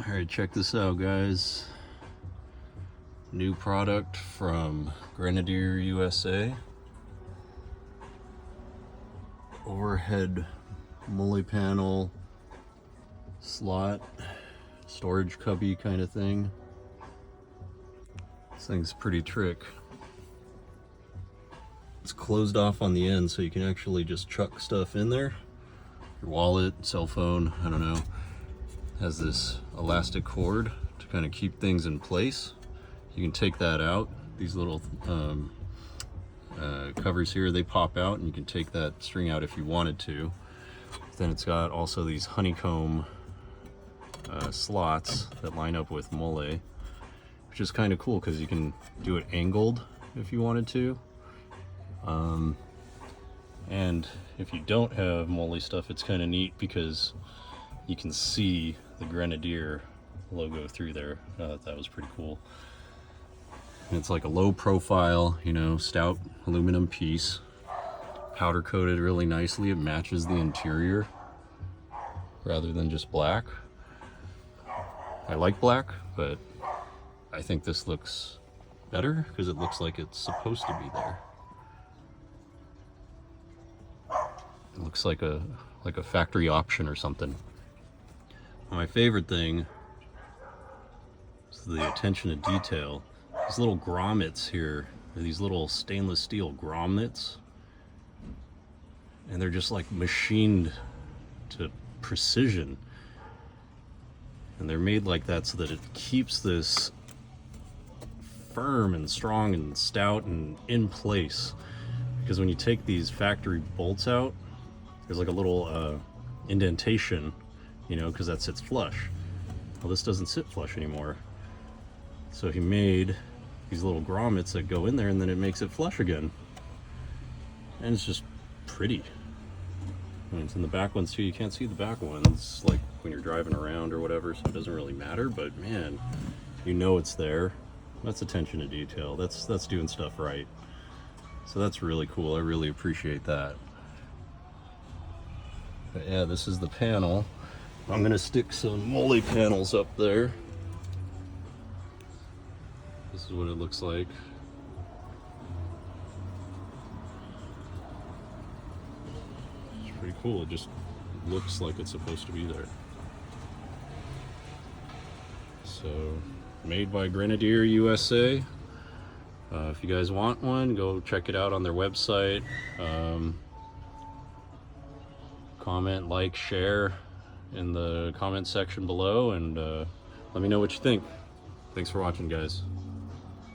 Alright, check this out, guys. New product from Grenadier USA. Overhead Molle panel slot, storage cubby kind of thing. This thing's pretty trick. It's closed off on the end, so you can actually just chuck stuff in there. Your wallet, cell phone, I don't know. Has this elastic cord to kind of keep things in place. You can take that out. These little covers here, they pop out, and you can take that string out if you wanted to. Then it's got also these honeycomb slots that line up with Molle, which is kind of cool because you can do it angled if you wanted to. And if you don't have Molle stuff, it's kind of neat because you can see the Grenadier logo through there. That was pretty cool. And it's like a low profile, you know, stout aluminum piece, powder coated really nicely. It matches the interior rather than just black. I like black, but I think this looks better because it looks like it's supposed to be there. It looks like a factory option or something. My favorite thing is the attention to detail. These little grommets here are these little stainless steel grommets, and they're just like machined to precision. And they're made like that so that it keeps this firm and strong and stout and in place. Because when you take these factory bolts out, there's like a little indentation, you know, because that sits flush. Well, this doesn't sit flush anymore. So he made these little grommets that go in there, and then it makes it flush again. And it's just pretty. I mean, it's in the back ones too. You can't see the back ones like when you're driving around or whatever, so it doesn't really matter, but man, you know it's there. That's attention to detail. That's doing stuff right. So that's really cool. I really appreciate that. But yeah, this is the panel. I'm gonna stick some Molle panels up there. This is what it looks like. It's pretty cool. It just looks like it's supposed to be there. So, made by Grenadier USA. If you guys want one, go check it out on their website. Comment, like, share in the comment section below, and let me know what you think. Thanks for watching, guys.